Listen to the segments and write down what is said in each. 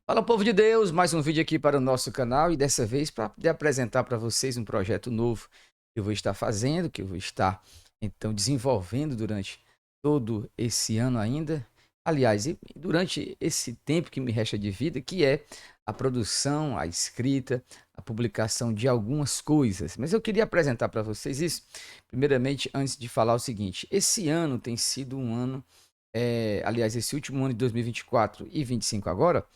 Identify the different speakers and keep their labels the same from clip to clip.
Speaker 1: Fala, povo de Deus, mais um vídeo aqui para o nosso canal e dessa vez para poder apresentar para vocês um projeto novo que eu vou estar fazendo, que eu vou estar então desenvolvendo durante todo esse ano ainda. Aliás, e durante esse tempo que me resta de vida, que é a produção, a escrita, a publicação de algumas coisas. Mas eu queria apresentar para vocês isso, primeiramente, antes de falar o seguinte: esse ano tem sido um ano, aliás, esse último ano de 2024 e 25 agora.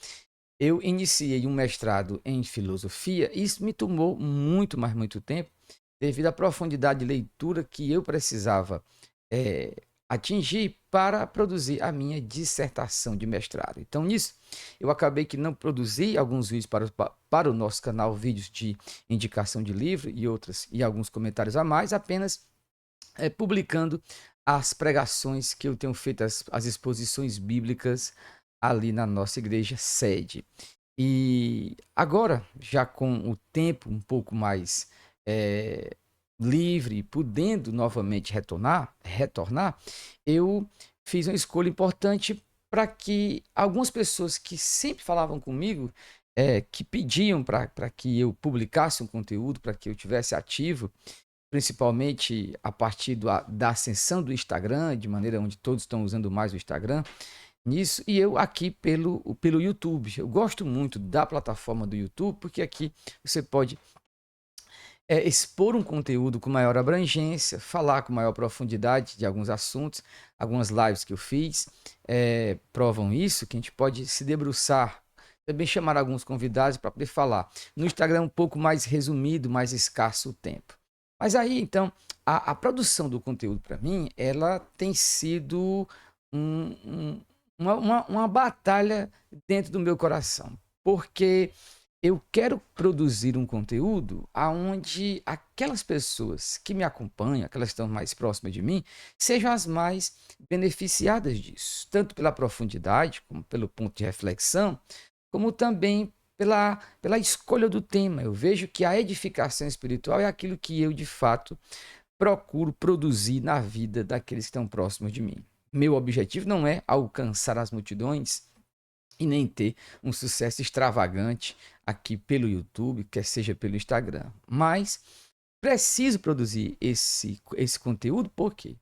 Speaker 1: Eu iniciei um mestrado em filosofia e isso me tomou muito, mas muito tempo, devido à profundidade de leitura que eu precisava eh, atingir para produzir a minha dissertação de mestrado. Então, nisso, eu acabei que não produzi alguns vídeos para o nosso canal, vídeos de indicação de livro e outras, e alguns comentários a mais, apenas publicando as pregações que eu tenho feito, as exposições bíblicas ali na nossa igreja sede. E agora, já com o tempo um pouco mais eh, livre, podendo novamente retornar, eu fiz uma escolha importante para que algumas pessoas que sempre falavam comigo, que pediam para que eu publicasse um conteúdo, para que eu tivesse ativo, principalmente a partir da ascensão do Instagram, de maneira onde todos estão usando mais o Instagram, nisso, e eu aqui pelo YouTube. Eu gosto muito da plataforma do YouTube, porque aqui você pode expor um conteúdo com maior abrangência, falar com maior profundidade de alguns assuntos. Algumas lives que eu fiz provam isso, que a gente pode se debruçar, também chamar alguns convidados para poder falar. No Instagram é um pouco mais resumido, mais escasso o tempo. Mas aí, então, a produção do conteúdo para mim, ela tem sido um, um, uma batalha dentro do meu coração. Porque eu quero produzir um conteúdo aonde aquelas pessoas que me acompanham, aquelas que estão mais próximas de mim, sejam as mais beneficiadas disso, tanto pela profundidade, como pelo ponto de reflexão, como também pela escolha do tema. Eu vejo que a edificação espiritual é aquilo que eu, de fato, procuro produzir na vida daqueles que estão próximos de mim. Meu objetivo não é alcançar as multidões e nem ter um sucesso extravagante aqui pelo YouTube, quer seja pelo Instagram. Mas preciso produzir esse conteúdo, por quê?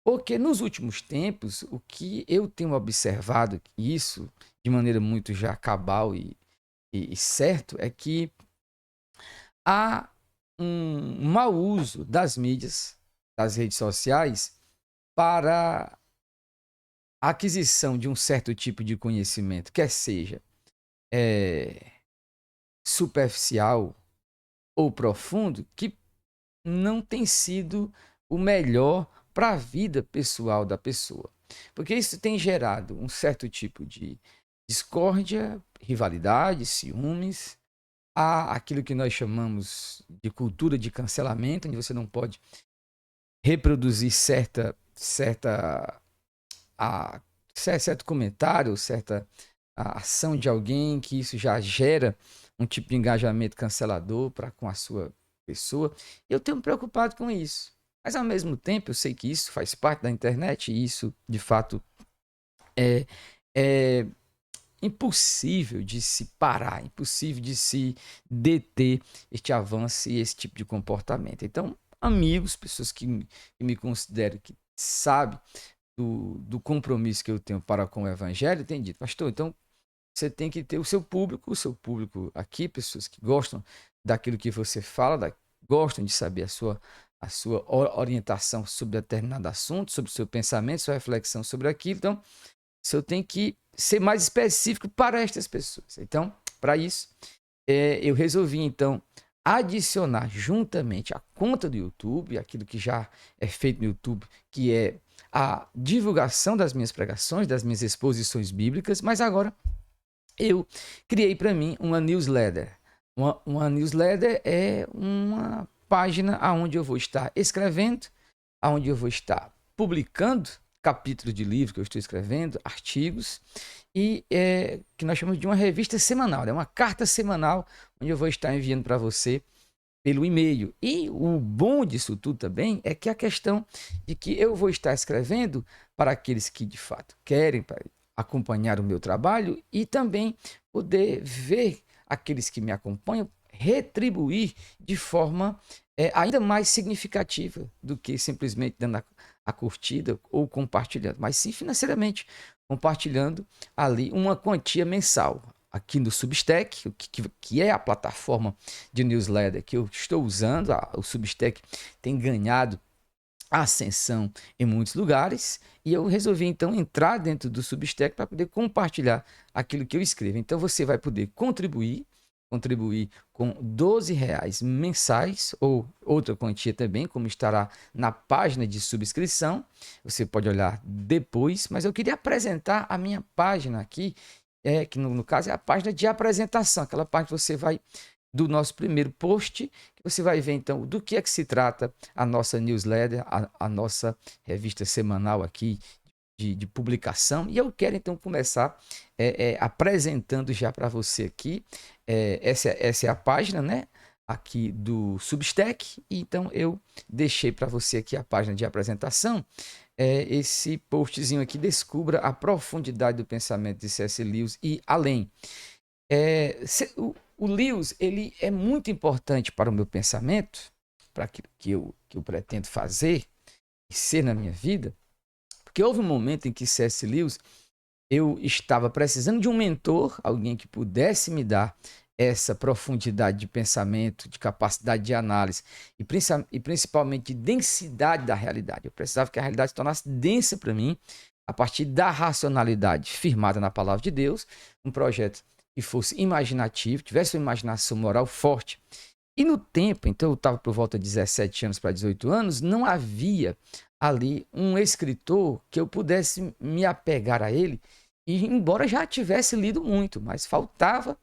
Speaker 1: Porque nos últimos tempos, o que eu tenho observado, isso de maneira muito já cabal e certo, é que há um mau uso das mídias, das redes sociais, para a aquisição de um certo tipo de conhecimento, quer seja é, superficial ou profundo, que não tem sido o melhor para a vida pessoal da pessoa. Porque isso tem gerado um certo tipo de discórdia, rivalidade, ciúmes, há aquilo que nós chamamos de cultura de cancelamento, onde você não pode reproduzir a, certo comentário, certa ação de alguém, que isso já gera um tipo de engajamento cancelador para com a sua pessoa. Eu tenho me preocupado com isso. Mas ao mesmo tempo, eu sei que isso faz parte da internet e isso, de fato, é, é impossível de se parar, impossível de se deter este avanço e esse tipo de comportamento. Então, amigos, pessoas que me consideram que sabem do compromisso que eu tenho para com o evangelho, tem dito, pastor, então você tem que ter o seu público aqui, pessoas que gostam daquilo que você fala, gostam de saber a sua orientação sobre determinado assunto, sobre o seu pensamento, sua reflexão sobre aquilo. Então, eu tenho que ser mais específico para estas pessoas. Então, para isso, eu resolvi, então, adicionar juntamente a conta do YouTube, aquilo que já é feito no YouTube, que é a divulgação das minhas pregações, das minhas exposições bíblicas, mas agora eu criei para mim uma newsletter. Uma newsletter é uma página onde eu vou estar escrevendo, onde eu vou estar publicando capítulos de livro que eu estou escrevendo, artigos, e que nós chamamos de uma revista semanal, é uma carta semanal, onde eu vou estar enviando para você pelo e-mail. E o bom disso tudo também é que a questão de que eu vou estar escrevendo para aqueles que de fato querem, acompanhar o meu trabalho e também poder ver aqueles que me acompanham retribuir de forma ainda mais significativa do que simplesmente dando a curtida ou compartilhando, mas sim financeiramente, compartilhando ali uma quantia mensal. Aqui no Substack, que é a plataforma de newsletter que eu estou usando, o Substack tem ganhado ascensão em muitos lugares e eu resolvi então entrar dentro do Substack para poder compartilhar aquilo que eu escrevo. Então você vai poder contribuir com R$ 12 mensais ou outra quantia também, como estará na página de subscrição. Você pode olhar depois, mas eu queria apresentar a minha página aqui, que no caso é a página de apresentação, aquela página que você vai do nosso primeiro post, que você vai ver então do que é que se trata a nossa newsletter, a nossa revista semanal aqui de publicação. E eu quero então começar apresentando já para você aqui, essa é a página, né? Aqui do Substack, então eu deixei para você aqui a página de apresentação, esse postzinho aqui, descubra a profundidade do pensamento de C.S. Lewis e além. O Lewis, ele é muito importante para o meu pensamento, para aquilo que eu pretendo fazer e ser na minha vida, porque houve um momento em que C.S. Lewis, eu estava precisando de um mentor, alguém que pudesse me dar essa profundidade de pensamento, de capacidade de análise e principalmente de densidade da realidade. Eu precisava que a realidade se tornasse densa para mim, a partir da racionalidade firmada na palavra de Deus, um projeto que fosse imaginativo, tivesse uma imaginação moral forte. E no tempo, então eu estava por volta de 17 anos para 18 anos, não havia ali um escritor que eu pudesse me apegar a ele, e embora já tivesse lido muito, mas faltava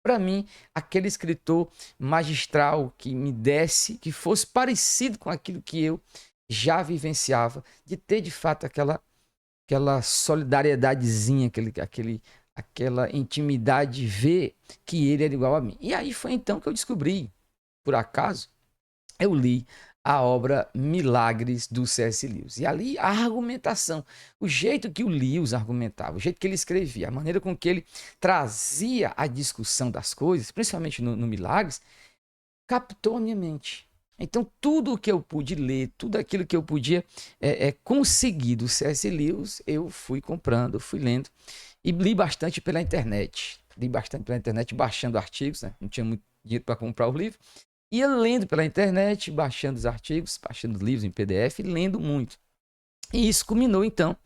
Speaker 1: para mim aquele escritor magistral que me desse, que fosse parecido com aquilo que eu já vivenciava, de ter de fato aquela solidaridadezinha, aquela intimidade, ver que ele era igual a mim. E aí foi então que eu descobri, por acaso, eu li a obra Milagres do C.S. Lewis. E ali a argumentação, o jeito que o Lewis argumentava, o jeito que ele escrevia, a maneira com que ele trazia a discussão das coisas, principalmente no Milagres, captou a minha mente. Então, tudo o que eu pude ler, tudo aquilo que eu podia conseguir do C.S. Lewis, eu fui comprando, fui lendo. E li bastante pela internet. Baixando artigos, né? Não tinha muito dinheiro para comprar o livro. Ia lendo pela internet, baixando os artigos, baixando os livros em PDF, lendo muito. E isso culminou, então,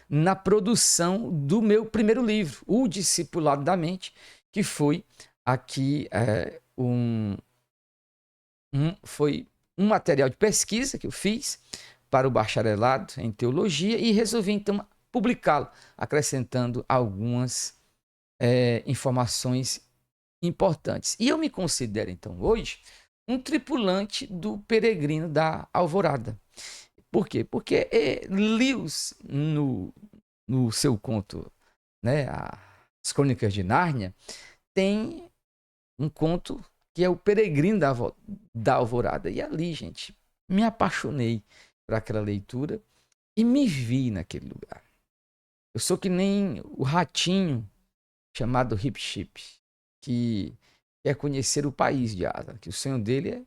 Speaker 1: na produção do meu primeiro livro, O Discipulado da Mente, que foi aqui foi um material de pesquisa que eu fiz para o bacharelado em teologia e resolvi, então, publicá-lo, acrescentando algumas informações importantes. E eu me considero, então, hoje, um tripulante do Peregrino da Alvorada. Por quê? Porque Lewis, no seu conto, né, As Crônicas de Nárnia, tem um conto que é o Peregrino da Alvorada. E ali, gente, me apaixonei por aquela leitura e me vi naquele lugar. Eu sou que nem o ratinho chamado Hip Chip, que quer conhecer o país de Aslan, que o sonho dele é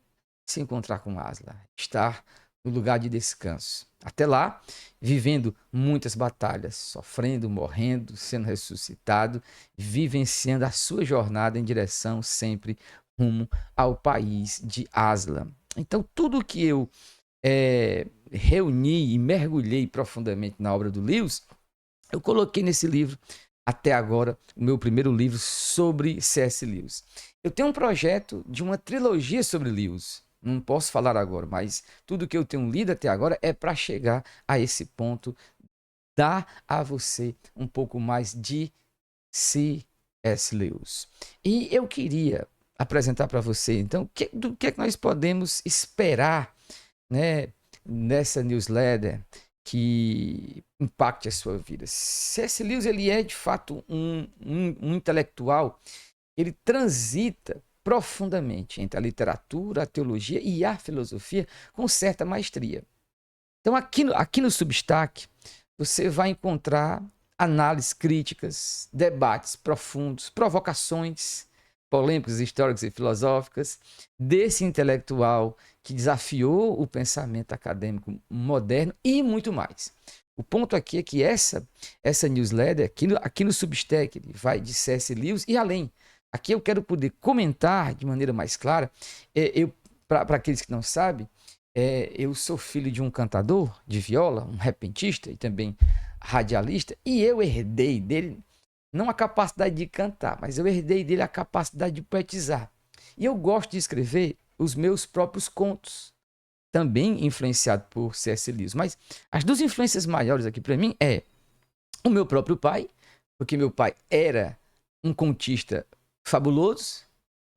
Speaker 1: se encontrar com Aslan, estar no lugar de descanso. Até lá, vivendo muitas batalhas, sofrendo, morrendo, sendo ressuscitado, vivenciando a sua jornada em direção sempre rumo ao país de Aslan. Então, tudo que eu reuni e mergulhei profundamente na obra do Lewis, eu coloquei nesse livro, até agora, o meu primeiro livro sobre C.S. Lewis. Eu tenho um projeto de uma trilogia sobre Lewis. Não posso falar agora, mas tudo que eu tenho lido até agora é para chegar a esse ponto, dar a você um pouco mais de C.S. Lewis. E eu queria apresentar para você, então, do que é que nós podemos esperar, né, nessa newsletter que impacte a sua vida. C.S. Lewis, ele é de fato um intelectual, ele transita profundamente entre a literatura, a teologia e a filosofia com certa maestria. Então aqui no Substack você vai encontrar análises críticas, debates profundos, provocações polêmicas, históricas e filosóficas, desse intelectual que desafiou o pensamento acadêmico moderno e muito mais. O ponto aqui é que essa newsletter, aqui no Substack, ele vai de C.S. Lewis e além. Aqui eu quero poder comentar de maneira mais clara. Para aqueles que não sabem, eu sou filho de um cantador de viola, um repentista e também radialista, e eu herdei dele não a capacidade de cantar, mas eu herdei dele a capacidade de poetizar. E eu gosto de escrever os meus próprios contos, também influenciado por C.S. Lewis. Mas as duas influências maiores aqui para mim é o meu próprio pai, porque meu pai era um contista fabuloso,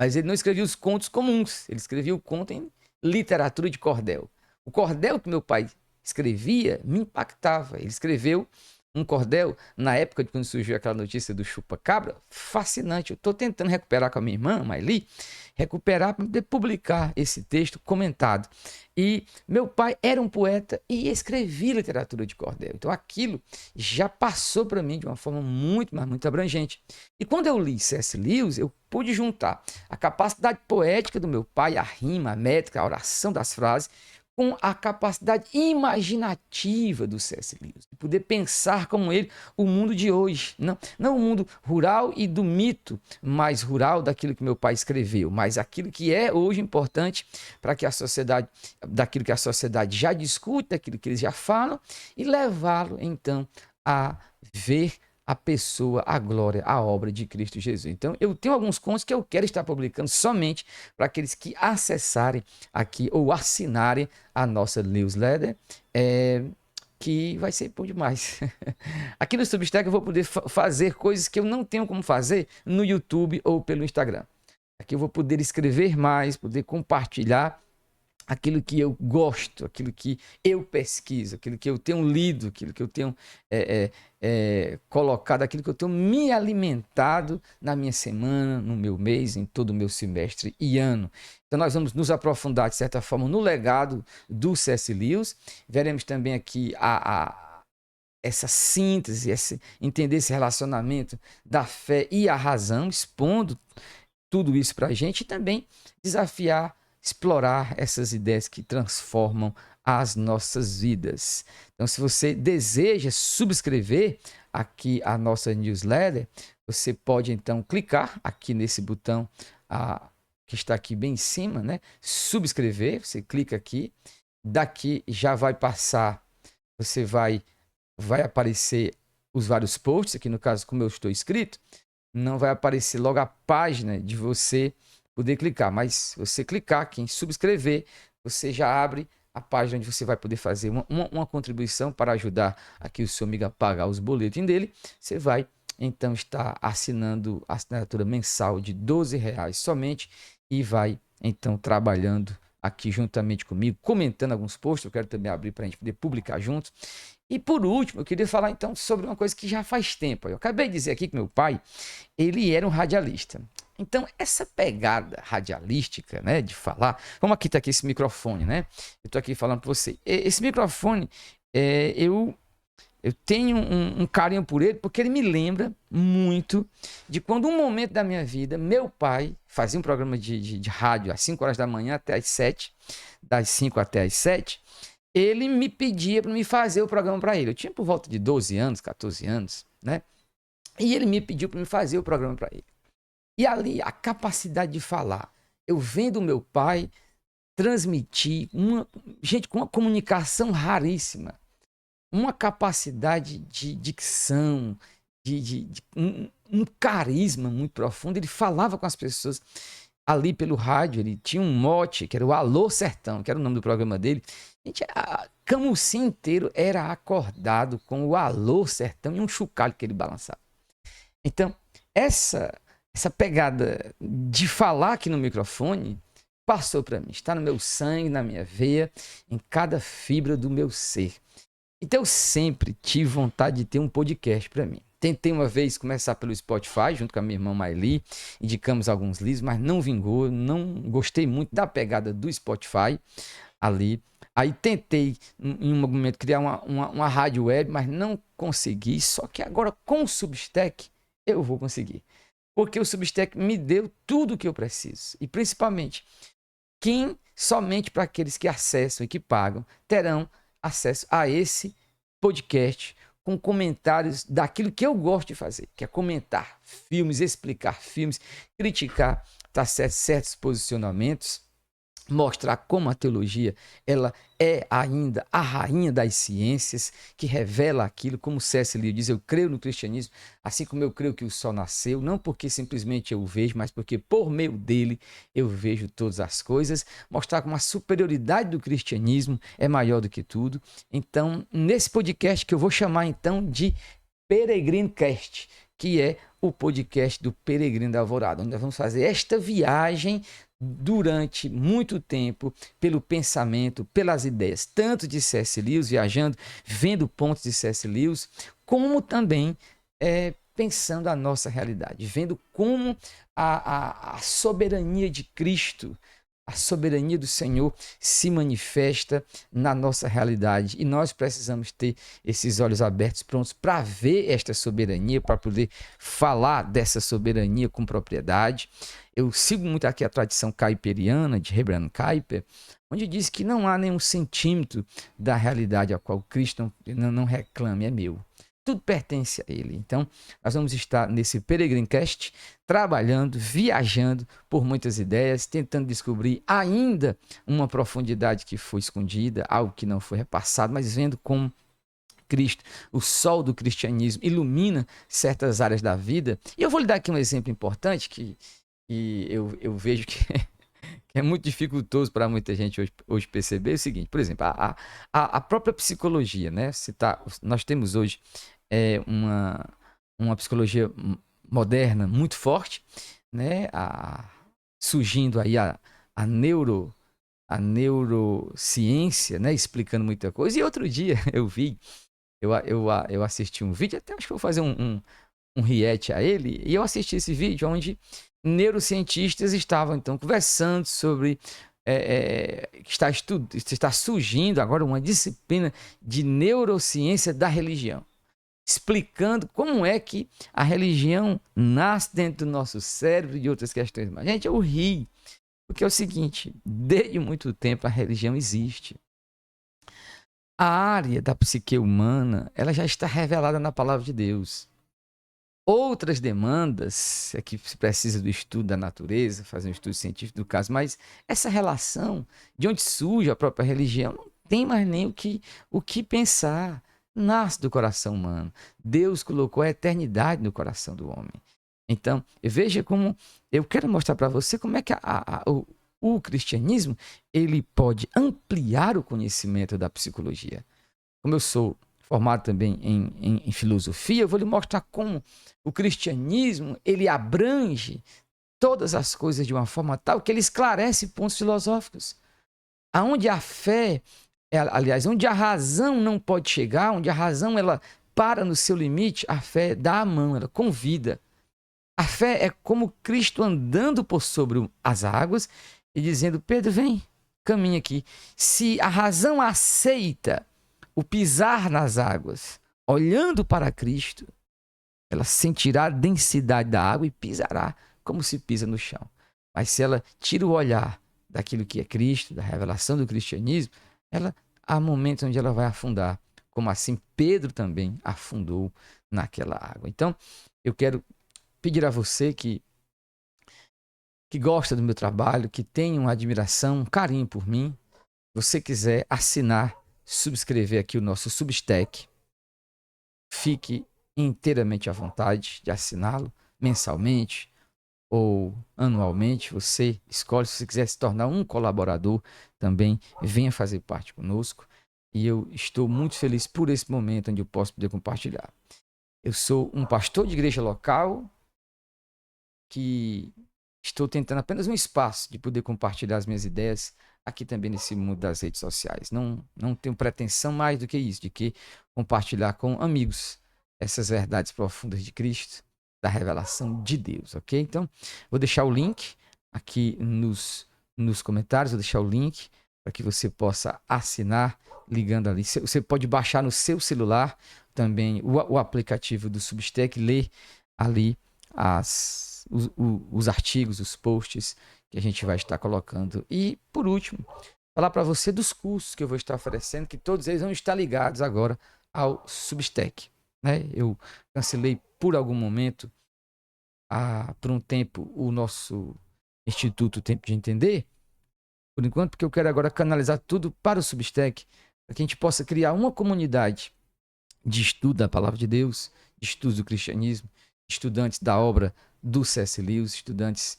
Speaker 1: mas ele não escrevia os contos comuns, ele escrevia o conto em literatura de cordel. O cordel que meu pai escrevia me impactava. Ele escreveu um cordel, na época de quando surgiu aquela notícia do chupa-cabra, fascinante. Eu estou tentando recuperar com a minha irmã, Maili, recuperar para poder publicar esse texto comentado. E meu pai era um poeta e escrevia literatura de cordel. Então aquilo já passou para mim de uma forma muito, mas muito abrangente. E quando eu li C.S. Lewis, eu pude juntar a capacidade poética do meu pai, a rima, a métrica, a oração das frases, com a capacidade imaginativa do C.S. Lewis, de poder pensar como ele o mundo de hoje, não o mundo rural e do mito mais rural daquilo que meu pai escreveu, mas aquilo que é hoje importante para que a sociedade, daquilo que a sociedade já discute, daquilo que eles já falam, e levá-lo então a ver a pessoa, a glória, a obra de Cristo Jesus. Então, eu tenho alguns contos que eu quero estar publicando somente para aqueles que acessarem aqui ou assinarem a nossa newsletter, que vai ser bom demais. Aqui no Substack eu vou poder fazer coisas que eu não tenho como fazer no YouTube ou pelo Instagram. Aqui eu vou poder escrever mais, poder compartilhar aquilo que eu gosto, aquilo que eu pesquiso, aquilo que eu tenho lido, aquilo que eu tenho colocado, aquilo que eu tenho me alimentado na minha semana, no meu mês, em todo o meu semestre e ano. Então nós vamos nos aprofundar, de certa forma, no legado do C.S. Lewis. Veremos também aqui essa síntese, entender esse relacionamento da fé e a razão, expondo tudo isso para a gente e também desafiar, explorar essas ideias que transformam as nossas vidas. Então, se você deseja subscrever aqui a nossa newsletter, você pode então clicar aqui nesse botão que está aqui bem em cima, né? Subscrever, você clica aqui, daqui já vai passar, você vai aparecer os vários posts, aqui no caso como eu estou inscrito, não vai aparecer logo a página de você poder clicar, mas se você clicar aqui em subscrever, você já abre a página onde você vai poder fazer uma contribuição para ajudar aqui o seu amigo a pagar os boletins dele. Você vai então estar assinando a assinatura mensal de R$12 somente e vai então trabalhando aqui juntamente comigo, comentando alguns posts. Eu quero também abrir para a gente poder publicar juntos. E por último, eu queria falar então sobre uma coisa que já faz tempo. Eu acabei de dizer aqui que meu pai, ele era um radialista. Então, essa pegada radialística, né, de falar... Vamos aqui, tá aqui esse microfone, né? Eu tô aqui falando para você. Esse microfone, eu tenho um carinho por ele, porque ele me lembra muito de quando um momento da minha vida, meu pai fazia um programa de rádio às 5 horas da manhã até às 7, das 5 até às 7, ele me pedia para me fazer o programa para ele. Eu tinha por volta de 12 anos, 14 anos, né? E ele me pediu para me fazer o programa para ele. E ali, a capacidade de falar. Eu vendo meu pai transmitir, gente com uma comunicação raríssima, uma capacidade de dicção, um carisma muito profundo. Ele falava com as pessoas ali pelo rádio, ele tinha um mote, que era o Alô Sertão, que era o nome do programa dele. Gente, Camusim inteiro era acordado com o Alô Sertão e um chocalho que ele balançava. Então, essa pegada de falar aqui no microfone passou para mim, está no meu sangue, na minha veia, em cada fibra do meu ser. Então eu sempre tive vontade de ter um podcast para mim. Tentei uma vez começar pelo Spotify, junto com a minha irmã Maili, indicamos alguns livros, mas não vingou, não gostei muito da pegada do Spotify ali, Aí tentei, em um momento, criar uma rádio web, mas não consegui. Só que agora, com o Substack, eu vou conseguir. Porque o Substack me deu tudo o que eu preciso. E, principalmente, somente para aqueles que acessam e que pagam, terão acesso a esse podcast com comentários daquilo que eu gosto de fazer, que é comentar filmes, explicar filmes, criticar certos posicionamentos, mostrar como a teologia ela é ainda a rainha das ciências, que revela aquilo, como C.S. Lewis diz, eu creio no cristianismo, assim como eu creio que o sol nasceu, não porque simplesmente eu o vejo, mas porque por meio dele eu vejo todas as coisas, mostrar como a superioridade do cristianismo é maior do que tudo. Então, nesse podcast que eu vou chamar então de Peregrino Cast, que é o podcast do Peregrino da Alvorada, onde nós vamos fazer esta viagem durante muito tempo pelo pensamento, pelas ideias, tanto de C.S. Lewis, viajando, vendo pontos de C.S. Lewis, como também pensando a nossa realidade, vendo como a soberania de Cristo, a soberania do Senhor se manifesta na nossa realidade e nós precisamos ter esses olhos abertos, prontos para ver esta soberania, para poder falar dessa soberania com propriedade. Eu sigo muito aqui a tradição caiperiana de Hebraian Kuyper, onde diz que não há nenhum centímetro da realidade a qual Cristo não reclame, é meu. Tudo pertence a ele. Então, nós vamos estar nesse Peregrincast trabalhando, viajando por muitas ideias, tentando descobrir ainda uma profundidade que foi escondida, algo que não foi repassado, mas vendo como Cristo, o sol do cristianismo, ilumina certas áreas da vida. E eu vou lhe dar aqui um exemplo importante que eu vejo que é muito dificultoso para muita gente hoje perceber. É o seguinte, por exemplo, a própria psicologia, né? Nós temos hoje uma psicologia moderna muito forte, né? Surgindo aí a neurociência, né? Explicando muita coisa. E outro dia eu assisti um vídeo, até acho que vou fazer um react a ele, e eu assisti esse vídeo onde neurocientistas estavam então conversando sobre que está surgindo agora uma disciplina de neurociência da religião, explicando como é que a religião nasce dentro do nosso cérebro e de outras questões. Mas, gente, eu ri, porque é o seguinte, desde muito tempo a religião existe. A área da psique humana, ela já está revelada na palavra de Deus. Outras demandas é que se precisa do estudo da natureza, fazer um estudo científico do caso, mas essa relação de onde surge a própria religião não tem mais nem o que pensar. Nasce do coração humano. Deus colocou a eternidade no coração do homem. Então, veja como eu quero mostrar para você como é que o cristianismo ele pode ampliar o conhecimento da psicologia. Como eu sou formado também em filosofia, eu vou lhe mostrar como o cristianismo ele abrange todas as coisas de uma forma tal que ele esclarece pontos filosóficos. Aonde a fé, aliás, onde a razão não pode chegar, onde a razão ela para no seu limite, a fé dá a mão, ela convida. A fé é como Cristo andando por sobre as águas e dizendo, Pedro, vem, caminha aqui. Se a razão aceita o pisar nas águas, olhando para Cristo, ela sentirá a densidade da água e pisará como se pisa no chão. Mas se ela tira o olhar daquilo que é Cristo, da revelação do cristianismo, há momentos onde ela vai afundar, como assim Pedro também afundou naquela água. Então, eu quero pedir a você que gosta do meu trabalho, que tem uma admiração, um carinho por mim, você quiser assinar, subscrever aqui o nosso Substack, fique inteiramente à vontade de assiná-lo mensalmente ou anualmente. Você escolhe. Se você quiser se tornar um colaborador também, venha fazer parte conosco. E eu estou muito feliz por esse momento onde eu posso poder compartilhar. Eu sou um pastor de igreja local que estou tentando apenas um espaço de poder compartilhar as minhas ideias aqui também nesse mundo das redes sociais. Não tenho pretensão mais do que isso, de que compartilhar com amigos essas verdades profundas de Cristo, da revelação de Deus, ok? Então, vou deixar o link aqui nos comentários, vou deixar o link para que você possa assinar ligando ali. Você pode baixar no seu celular também o aplicativo do Substack, ler ali os artigos, os posts que a gente vai estar colocando. E, por último, falar para você dos cursos que eu vou estar oferecendo, que todos eles vão estar ligados agora ao Substack. Né? Eu cancelei por algum momento, por um tempo, o nosso Instituto Tempo de Entender, por enquanto, porque eu quero agora canalizar tudo para o Substack, para que a gente possa criar uma comunidade de estudo da Palavra de Deus, de estudos do cristianismo, estudantes da obra do C.S. Lewis, estudantes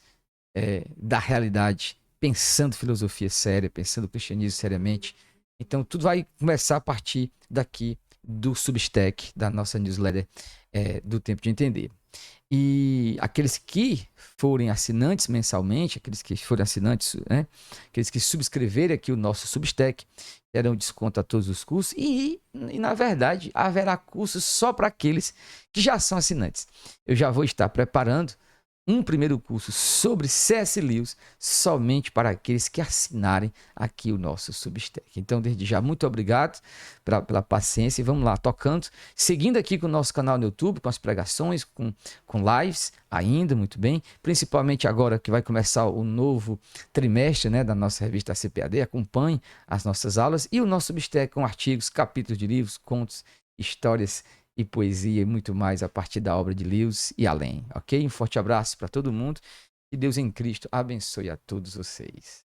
Speaker 1: da realidade, pensando filosofia séria, pensando cristianismo seriamente. Então, tudo vai começar a partir daqui do Substack, da nossa newsletter do Tempo de Entender. E aqueles que forem assinantes mensalmente, aqueles que forem assinantes, né, aqueles que subscreverem aqui o nosso Substack, terão desconto a todos os cursos na verdade, haverá cursos só para aqueles que já são assinantes. Eu já vou estar preparando um primeiro curso sobre C.S. Lewis somente para aqueles que assinarem aqui o nosso Substack. Então, desde já, muito obrigado pela paciência e vamos lá, tocando, seguindo aqui com o nosso canal no YouTube, com as pregações, com lives ainda, muito bem, principalmente agora que vai começar o novo trimestre, né, da nossa revista CPAD, acompanhe as nossas aulas e o nosso Substack com artigos, capítulos de livros, contos, histórias e poesia e muito mais a partir da obra de Lewis e além, ok? Um forte abraço para todo mundo e Deus em Cristo abençoe a todos vocês.